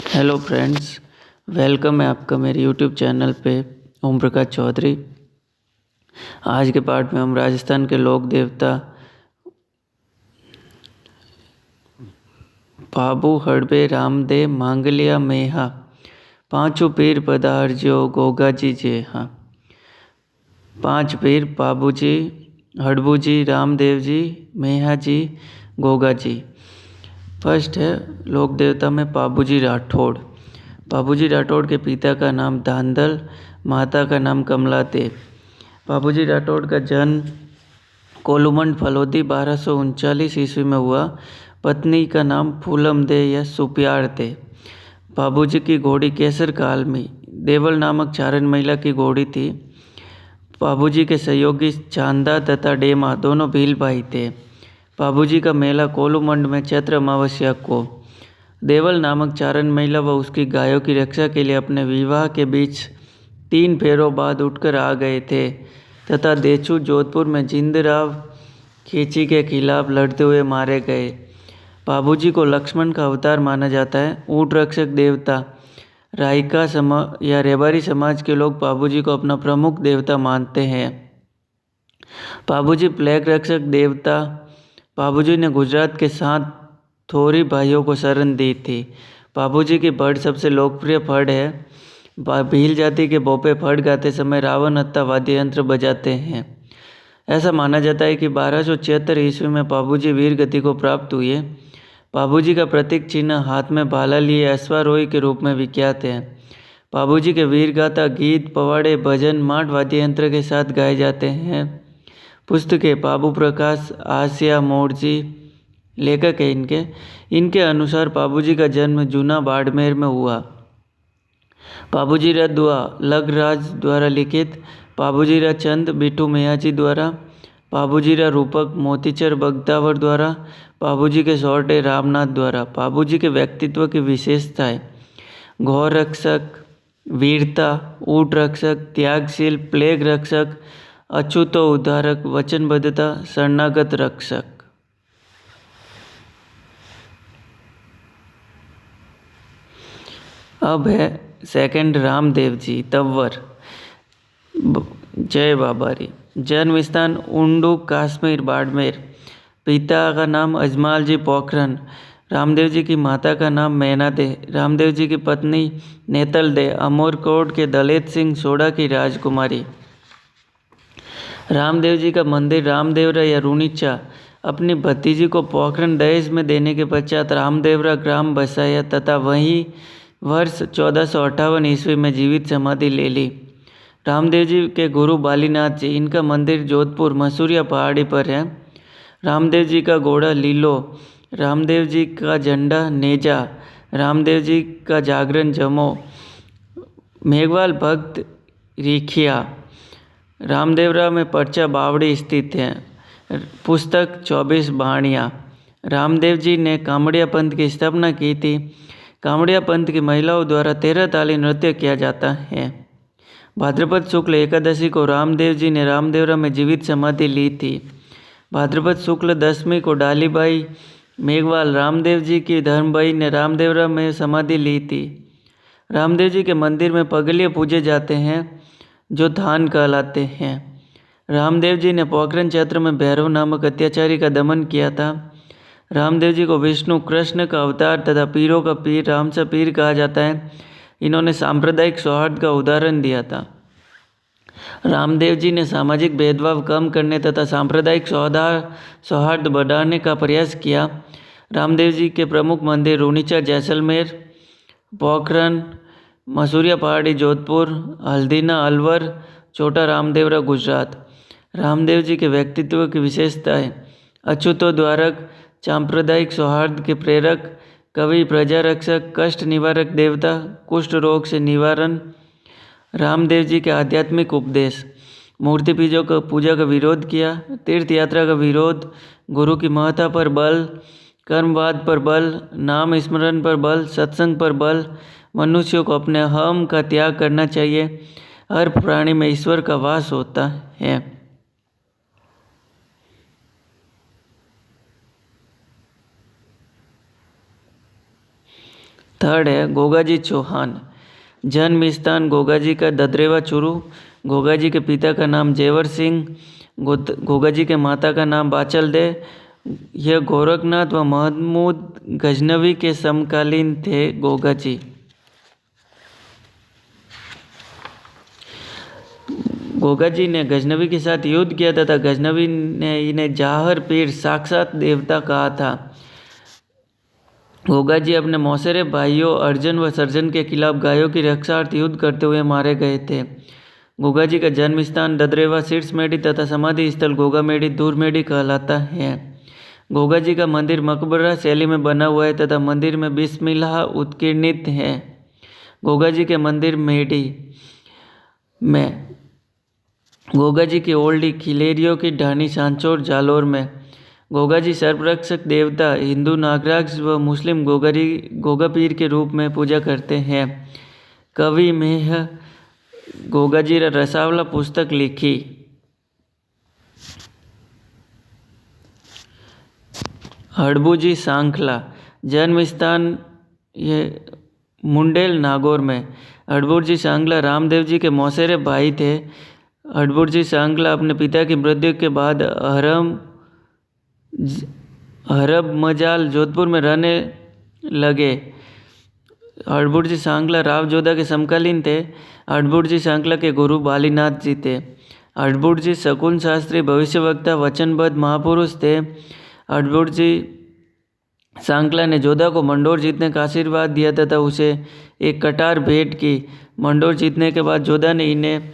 Hello friends, welcome है आपका मेरे यूट्यूब चैनल पे ओम प्रकाश चौधरी। आज के पार्ट में हम राजस्थान के लोक देवता बाबू हड़बे रामदे मांगलिया मेहा पांचों पीर पधारजो गोगा जी जे हाँ। पांच पीर बाबू जी, हड़बू जी, रामदेव जी, मेहा जी, गोगा जी। फर्स्ट है लोक देवता में बाबूजी राठौड़। बाबूजी राठौड़ के पिता का नाम धांधल, माता का नाम कमला देव। बाबूजी राठौड़ का जन्म कोलूमंड फलोदी 1239 ईस्वी में हुआ। पत्नी का नाम फूलम दे या सुप्यार दे। बाबूजी की घोड़ी केसर काल में देवल नामक चारण महिला की घोड़ी थी। बाबूजी के सहयोगी चांदा तथा डेमा दोनों भील भाई थे। बाबूजी का मेला कोलूमंड में चैत्र अमावस्या को देवल नामक चारण महिला व उसकी गायों की रक्षा के लिए अपने विवाह के बीच 3 फेरों बाद उठकर आ गए थे तथा देचू जोधपुर में जिंदराव खींची के खिलाफ लड़ते हुए मारे गए। बाबूजी को लक्ष्मण का अवतार माना जाता है। ऊंट रक्षक देवता रायका समाज या रेबारी समाज के लोग बाबूजी को अपना प्रमुख देवता मानते हैं। बाबूजी प्लेग रक्षक देवता बाबूजी ने गुजरात के 7 थोरी भाइयों को शरण दी थी। बाबूजी की भड़ सबसे लोकप्रिय फड़ है। भील जाति के बोपे फड़ गाते समय रावण हत्ता वाद्य यंत्र बजाते हैं। ऐसा माना जाता है कि 1276 ईस्वी में बाबूजी वीर गति को प्राप्त हुए। बाबूजी का प्रतीक चिन्ह हाथ में भाला लिए अश्वारोही के रूप में विख्यात है। बाबूजी के वीर गाथा गीत, पवाड़े, भजन, माट वाद्य यंत्र के साथ गाए जाते हैं। पुस्तकें बाबू प्रकाश आसिया मोड़जी लेखक है इनके अनुसार बाबूजी का जन्म जूना बाड़मेर में हुआ। बाबूजी रा दुआ लगराज द्वारा लिखित, बाबूजी रा चंद बिट्टू मियाजी द्वारा, बाबूजी रा रूपक मोतीचर बगदावर द्वारा, बाबूजी के सौरटे रामनाथ द्वारा। बाबूजी के व्यक्तित्व की विशेषताएं: घोर रक्षक, वीरता, ऊंट रक्षक, त्यागशील, प्लेग रक्षक, अछूतो उद्धारक, वचनबद्धता, शरणागत रक्षक। अब है सेकंड रामदेव जी तंवर। जय बाबारी। जन्म स्थान उंडू कश्मीर बाड़मेर। पिता का नाम अजमाल जी पोखरन। रामदेव जी की माता का नाम मैना दे। रामदेव जी की पत्नी नेतल दे अमोरकोट के दलित सिंह सोडा की राजकुमारी। रामदेव जी का मंदिर रामदेवरा या रूनीचा अपनी भतीजी को पोखरन दहेज में देने के पश्चात रामदेवरा ग्राम बसाया तथा वहीं वर्ष 1458 ईस्वी में जीवित समाधि ले ली। रामदेव जी के गुरु बालीनाथ जी, इनका मंदिर जोधपुर मसूरिया पहाड़ी पर है। रामदेव जी का घोड़ा लीलो, रामदेव जी का झंडा नेजा, रामदेव जी का जागरण जमो, मेघवाल भक्त रिखिया। रामदेवरा में पर्चा बावड़ी स्थित है। पुस्तक 24 बाणियाँ। रामदेव जी ने कामड़िया पंथ की स्थापना की थी। कामड़िया पंथ की महिलाओं द्वारा 13 ताली नृत्य किया जाता है। भाद्रपद शुक्ल एकादशी को रामदेव जी ने रामदेवरा में जीवित समाधि ली थी। भाद्रपद शुक्ल दशमी को डालीबाई मेघवाल रामदेव जी की धर्मबाई ने रामदेवरा में समाधि ली थी। रामदेव जी के मंदिर में पगलिये पूजे जाते हैं जो धान कहलाते हैं। रामदेव जी ने पोखरन क्षेत्र में भैरव नामक अत्याचारी का दमन किया था। रामदेव जी को विष्णु कृष्ण का अवतार तथा पीरों का पीर रामसा पीर कहा जाता है। इन्होंने सांप्रदायिक सौहार्द का उदाहरण दिया था। रामदेव जी ने सामाजिक भेदभाव कम करने तथा सांप्रदायिक सौहार्द बढ़ाने का प्रयास किया। रामदेव जी के प्रमुख मंदिर रूनीचा जैसलमेर, पोखरन, मसूरिया पहाड़ी जोधपुर, हल्दीना अलवर, छोटा रामदेवरा गुजरात। रामदेव जी के व्यक्तित्व की विशेषताएं: अछूतो द्वारक, सांप्रदायिक सौहार्द के प्रेरक, कवि, प्रजा रक्षक, कष्ट निवारक देवता, कुष्ठ रोग से निवारण। रामदेव जी के आध्यात्मिक उपदेश: मूर्ति पूजा का विरोध किया, तीर्थ यात्रा का विरोध, गुरु की महत्ता पर बल, कर्मवाद पर बल, नाम स्मरण पर बल, सत्संग पर बल, मनुष्यों को अपने अहम का त्याग करना चाहिए, हर प्राणी में ईश्वर का वास होता है। थर्ड है गोगाजी चौहान। जन्म स्थान गोगाजी का ददरेवा चूरू। गोगाजी के पिता का नाम जेवर सिंह। गोगाजी के माता का नाम बाचल दे। यह गोरखनाथ व महमूद गजनवी के समकालीन थे। गोगाजी गोगाजी ने गजनवी के साथ युद्ध किया तथा गजनवी ने इन्हें जाहर पीर साक्षात देवता कहा था। गोगाजी अपने मौसेरे भाइयों अर्जुन व सर्जन के खिलाफ गायों की रक्षार्थ युद्ध करते हुए मारे गए थे। गोगाजी का जन्म स्थान ददरेवा शीर्षमेढ़ी तथा समाधि स्थल गोगामेढ़ी दूरमेढ़ी कहलाता है। गोगाजी का मंदिर मकबरा शैली में बना हुआ है तथा मंदिर में बिस्मिल्लाह उत्कीर्णित है। गोगाजी के मंदिर मेढ़ी में गोगाजी की ओल्डी खिलेरियों की ढाणी सांचौर जालोर में। गोगाजी सर्परक्षक देवता हिंदू नागराज व मुस्लिम गोगा पीर के रूप में पूजा करते हैं। कवि मेह गोगाजी रसावला पुस्तक लिखी। हड़बूजी सांखला। जन्म स्थान ये मुंडेल नागौर में। हड़बूजी सांखला रामदेव जी के मौसेरे भाई थे। हड़बूजी सांखला अपने पिता की मृत्यु के बाद हरब मजाल जोधपुर में रहने लगे। हड़बूजी सांखला राव जोधा के समकालीन थे। हड़बूजी सांखला के गुरु बालीनाथ जी थे। हड़बूजी शकुन शास्त्री भविष्यवक्ता वचनबद्ध महापुरुष थे। हड़बूजी सांखला ने जोधा को मंडोर जीतने का आशीर्वाद दिया तथा उसे एक कटार भेंट की। मंडोर जीतने के बाद जोधा ने इन्हें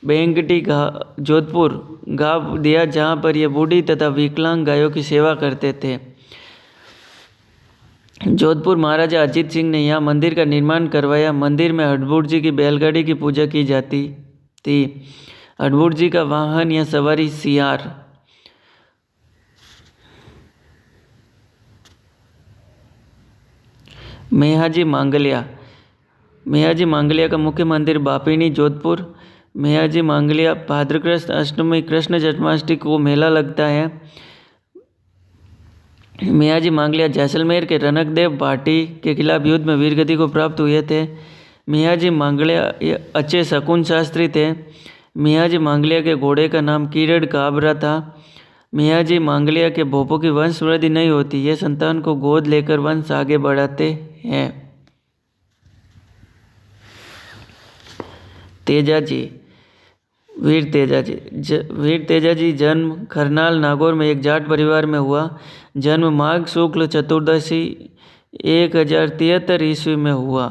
बेंगटी जोधपुर गांव दिया जहां पर ये बूढ़ी तथा विकलांग गायों की सेवा करते थे। जोधपुर महाराजा अजीत सिंह ने यहाँ मंदिर का निर्माण करवाया। मंदिर में हड़बूर जी की बैलगाड़ी की पूजा की जाती थी। हड़बूर जी का वाहन या सवारी सियार। मेहाजी मांगलिया। मेहाजी मांगलिया का मुख्य मंदिर बापिनी जोधपुर। मेहाजी मांगलिया भाद्रकृष्ण अष्टमी कृष्ण जन्माष्टमी को मेला लगता है। मेहाजी मांगलिया जैसलमेर के रनकदेव भाटी के खिलाफ युद्ध में वीरगति को प्राप्त हुए थे। मेहाजी मांगलिया अच्छे शकुन शास्त्री थे। मेहाजी मांगलिया के घोड़े का नाम कीरड़ काबरा था। मेहाजी मांगलिया के भोपों की वंश वृद्धि नहीं होती। ये संतान को गोद लेकर वंश आगे बढ़ाते हैं। तेजाजी वीर तेजाजी जन्म खरनाल नागौर में एक जाट परिवार में हुआ। जन्म माघ शुक्ल चतुर्दशी 1073 ईस्वी में हुआ।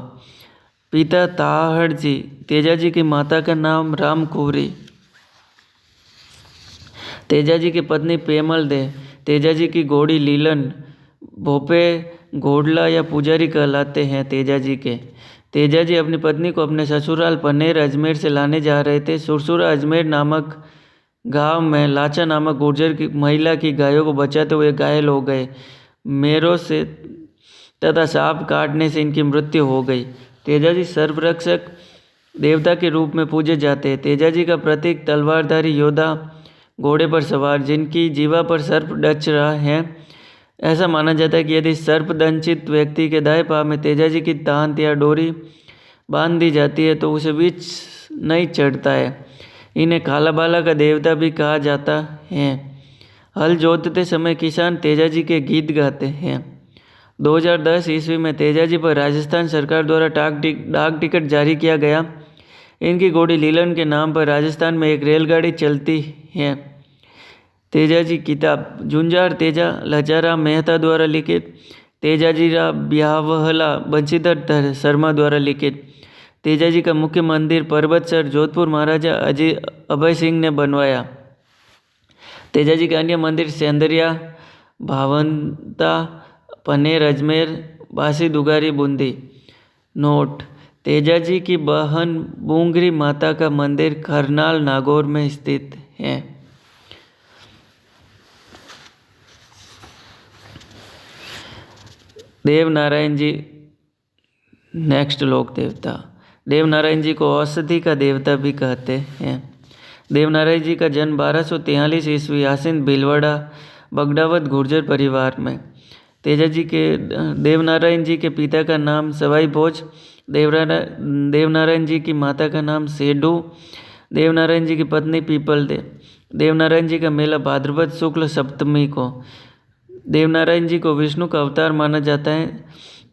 पिता ताहड़ जी। तेजाजी की माता का नाम रामकुवरी। तेजाजी की पत्नी पेमल दे। तेजाजी की घोड़ी लीलन। भोपे घोड़ला या पुजारी कहलाते हैं तेजाजी के। तेजाजी अपनी पत्नी को अपने ससुराल पनेर अजमेर से लाने जा रहे थे। सुरसुरा अजमेर नामक गांव में लाचा नामक गुर्जर की महिला की गायों को बचाते हुए घायल हो गए। मेरों से तथा सांप काटने से इनकी मृत्यु हो गई। तेजाजी सर्परक्षक देवता के रूप में पूजे जाते हैं। तेजाजी का प्रतीक तलवारधारी योद्धा घोड़े पर सवार जिनकी जीवा पर सर्प डच रहा है। ऐसा माना जाता है कि यदि सर्पदंशित व्यक्ति के दाएं पांव में तेजाजी की तांत या डोरी बांध दी जाती है तो उसे विष नहीं चढ़ता है। इन्हें कालाबाला का देवता भी कहा जाता है। हल जोतते समय किसान तेजाजी के गीत गाते हैं। 2010 ईस्वी में तेजाजी पर राजस्थान सरकार द्वारा डाक टिकट जारी किया गया। इनकी घोड़ी लीलन के नाम पर राजस्थान में एक रेलगाड़ी चलती है। तेजाजी किताब झुंझार तेजा लजाराम मेहता द्वारा लिखित। तेजाजी रा ब्याहवहला बंशीधर शर्मा द्वारा लिखित। तेजाजी का मुख्य मंदिर पर्वतसर जोधपुर महाराजा अभय सिंह ने बनवाया। तेजाजी के अन्य मंदिर सेंदरिया भावंता पनेर अजमेर बासी दुगारी बूंदी। नोट: तेजाजी की बहन बूंगरी माता का मंदिर खरनाल नागौर में स्थित है। देवनारायण जी नेक्स्ट लोक देवता। देवनारायण जी को औषधि का देवता भी कहते हैं। देवनारायण जी का जन्म 1243 ईस्वी आसीन भीलवाड़ा बगडावत गुर्जर परिवार में। देवनारायण जी के पिता का नाम सवाई भोज, देवनारायण जी की माता का नाम सेडू, देवनारायण जी की पत्नी पीपल दे। देवनारायण जी का मेला भाद्रपद शुक्ल सप्तमी को। देवनारायण जी को विष्णु का अवतार माना जाता है।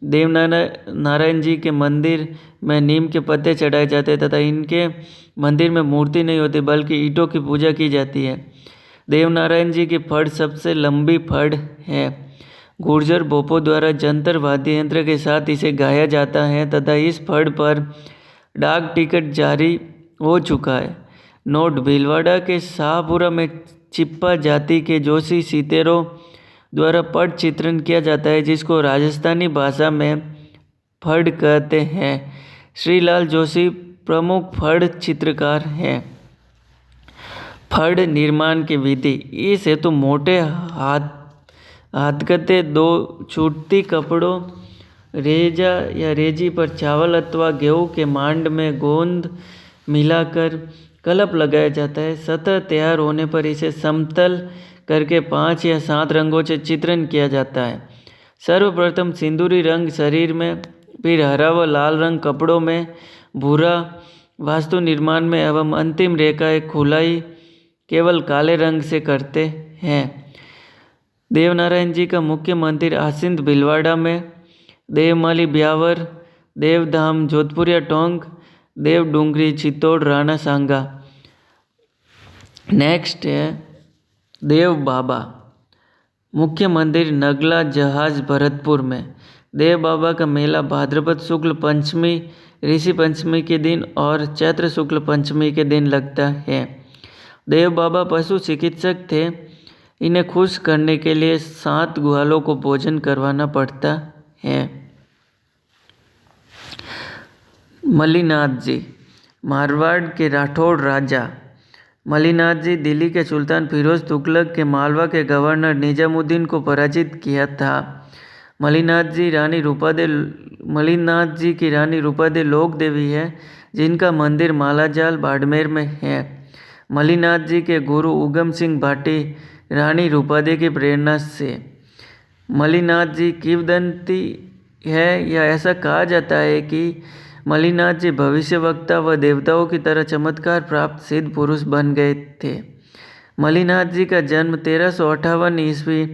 देवनारायण जी के मंदिर में नीम के पत्ते चढ़ाए जाते हैं तथा इनके मंदिर में मूर्ति नहीं होती बल्कि ईंटों की पूजा की जाती है। देवनारायण जी की फड़ सबसे लंबी फड़ है। गुर्जर बोपो द्वारा जंतर वाद्य यंत्र के साथ इसे गाया जाता है तथा इस फड़ पर डाक टिकट जारी हो चुका है। नोट: भीलवाड़ा के शाहपुरा में चिप्पा जाति के जोशी सीतेरों द्वारा पट चित्रण किया जाता है जिसको राजस्थानी भाषा में फड़ कहते हैं। श्रीलाल जोशी प्रमुख फड़ चित्रकार हैं। फड़ निर्माण की विधि: इस हेतु मोटे हाथगते 2 छूटती कपड़ों रेजा या रेजी पर चावल अथवा गेहूं के मांड में गोंद मिलाकर कलप लगाया जाता है। सतह तैयार होने पर इसे समतल करके 5 या 7 रंगों से चित्रण किया जाता है। सर्वप्रथम सिंदूरी रंग शरीर में, फिर हरा व लाल रंग कपड़ों में, भूरा वास्तु निर्माण में एवं अंतिम रेखाएं खुलाई केवल काले रंग से करते हैं। देवनारायण जी का मुख्य मंदिर आसिंद भीलवाड़ा में, देवमाली ब्यावर, देवधाम जोधपुरिया टोंक, देवडूंगरी चित्तौड़ राणा सांगा। नेक्स्ट है देव बाबा। मुख्य मंदिर नगला जहाज भरतपुर में। देव बाबा का मेला भाद्रपद शुक्ल पंचमी, ऋषि पंचमी के दिन और चैत्र शुक्ल पंचमी के दिन लगता है। देव बाबा पशु चिकित्सक थे। इन्हें खुश करने के लिए 7 ग्वालों को भोजन करवाना पड़ता है। मलिनाथ जी, मारवाड़ के राठौड़ राजा। मलिनाथ जी दिल्ली के सुल्तान फिरोज तुगलक के मालवा के गवर्नर निजामुद्दीन को पराजित किया था। मलिनाथ जी की रानी रूपादे लोक देवी है जिनका मंदिर मालाजाल बाड़मेर में है। मलिनाथ जी के गुरु उगम सिंह भाटी रानी रूपादे की प्रेरणा से। मलिनाथ जी किंवदंती है या ऐसा कहा जाता है कि मलिनाथ जी भविष्यवक्ता व देवताओं की तरह चमत्कार प्राप्त सिद्ध पुरुष बन गए थे। मलिनाथ जी का जन्म 1358 ईस्वी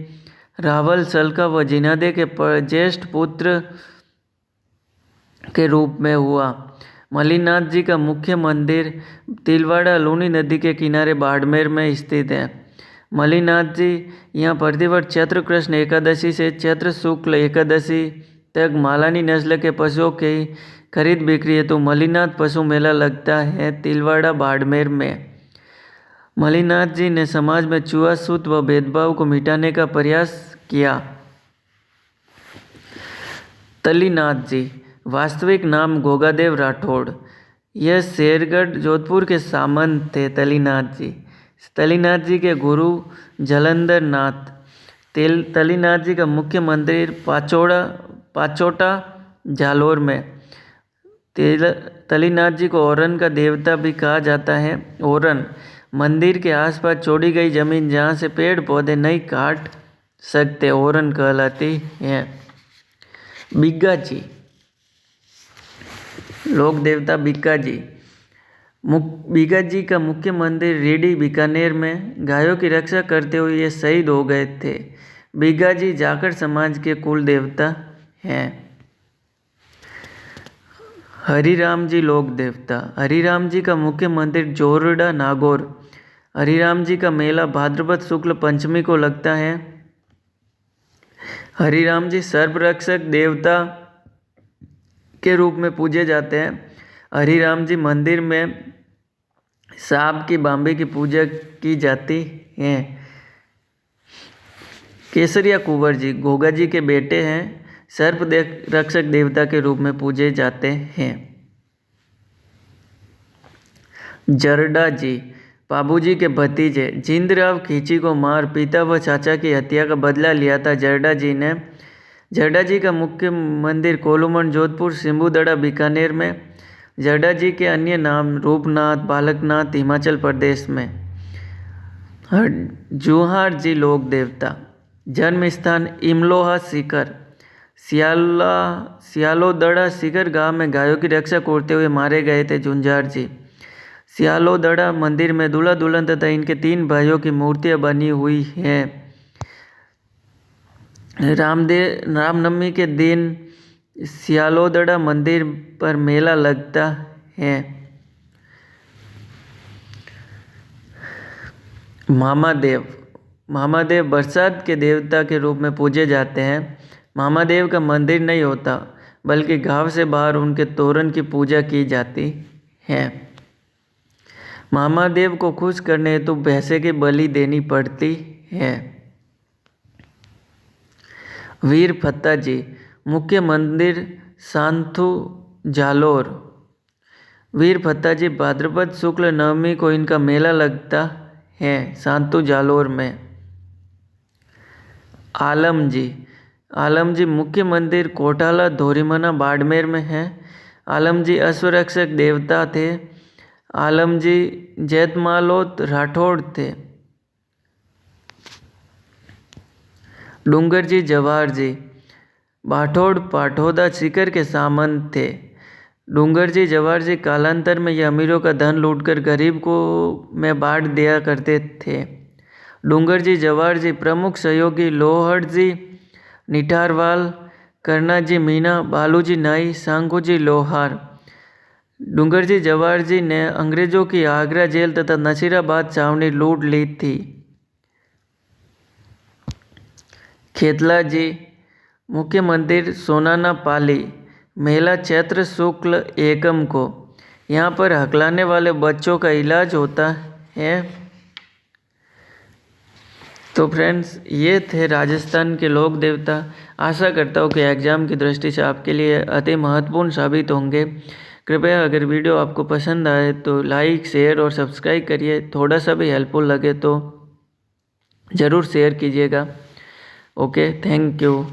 रावल सलका व जिनादे के ज्येष्ठ पुत्र के रूप में हुआ। मलिनाथ जी का मुख्य मंदिर तिलवाड़ा लूनी नदी के किनारे बाड़मेर में स्थित है। मलिनाथ जी यहाँ प्रतिवर्ष चैत्र कृष्ण एकादशी से चैत्र शुक्ल एकादशी तक मालानी नस्ल के पशुओं की खरीद बिक्री हेतु मलिनाथ पशु मेला लगता है तिलवाड़ा बाड़मेर में। मलिनाथ जी ने समाज में छुआछूत व भेदभाव को मिटाने का प्रयास किया। तलीनाथ जी, वास्तविक नाम गोगादेव राठौड़, यह शेरगढ़ जोधपुर के सामंत थे। तलीनाथ जी के गुरु जलंधर नाथ। तलीनाथ जी का मुख्य मंदिर पाचोटा जालोर में। तलीनाथ जी को ओरन का देवता भी कहा जाता है। ओरन मंदिर के आसपास छोड़ी गई जमीन जहाँ से पेड़ पौधे नहीं काट सकते ओरन कहलाती है। बिग्गा जी, लोक देवता बिग्गा जी। बिग्गा जी का मुख्य मंदिर रीडी बीकानेर में। गायों की रक्षा करते हुए ये शहीद हो गए थे। बिग्गा जी जाखड़ समाज के कुल देवता हैं। हरिराम जी लोक देवता। हरिराम जी का मुख्य मंदिर जोरडा नागौर। हरिराम जी का मेला भाद्रपद शुक्ल पंचमी को लगता है। हरिराम जी सर्परक्षक देवता के रूप में पूजे जाते हैं। हरिराम जी मंदिर में सांप की बांबी की पूजा की जाती है। केसरिया कुंवर जी गोगा जी के बेटे हैं। सर्प रक्षक देवता के रूप में पूजे जाते हैं। जरडा जी बाबूजी के भतीजे। जिंदराव खींची को मार पिता व चाचा की हत्या का बदला लिया था जरडा जी ने। जरडा जी का मुख्य मंदिर कोलूमन जोधपुर, सिंबुदड़ा बीकानेर में। जरडा जी के अन्य नाम रूपनाथ, बालकनाथ हिमाचल प्रदेश में। जूहार जी लोक देवता। जन्म स्थान इमलोहा सीकर। सियालोदड़ा सीकर गांव में गायों की रक्षा करते हुए मारे गए थे झुंझार जी। सियालोदड़ा मंदिर में दूल्हा दुल्हन तथा इनके 3 भाइयों की मूर्तियां बनी हुई हैं। रामनवमी के दिन सियालोदड़ा मंदिर पर मेला लगता है। महादेव बरसात के देवता के रूप में पूजे जाते हैं। महादेव का मंदिर नहीं होता बल्कि गांव से बाहर उनके तोरण की पूजा की जाती है। महादेव को खुश करने हेतु भैंसे की बलि देनी पड़ती है। वीर फत्ता जी मुख्य मंदिर सांथू जालोर। वीर फत्ता जी भाद्रपद शुक्ल नवमी को इनका मेला लगता है सांतु जालोर में। आलम जी मुख्य मंदिर कोटाला धोरीमना बाड़मेर में है। आलम जी अश्वरक्षक देवता थे। आलम जी जैतमालोत राठौड़ थे। डूंगर जी जवाहर जी बाठौड़ पाठौदा सीकर के सामंत थे। डूंगर जी जवाहर जी कालांतर में यह अमीरों का धन लूटकर गरीब को में बांट दिया करते थे। डूंगर जी जवाहर जी प्रमुख सहयोगी लोहड़ जी निठारवाल, करना जी मीना, बालू जी नाई, सांगू जी लोहार। डूंगर जी जवाहर जी ने अंग्रेजों की आगरा जेल तथा नसीराबाद छावनी लूट ली थी। खेतला जी मुख्य मंदिर सोनाना पाली। मेला चैत्र शुक्ल एकम को। यहाँ पर हकलाने वाले बच्चों का इलाज होता है। तो फ्रेंड्स ये थे राजस्थान के लोक देवता। आशा करता हूँ कि एग्ज़ाम की दृष्टि से आपके लिए अति महत्वपूर्ण साबित होंगे। कृपया अगर वीडियो आपको पसंद आए तो लाइक शेयर और सब्सक्राइब करिए। थोड़ा सा भी हेल्पफुल लगे तो ज़रूर शेयर कीजिएगा। Okay, thank you.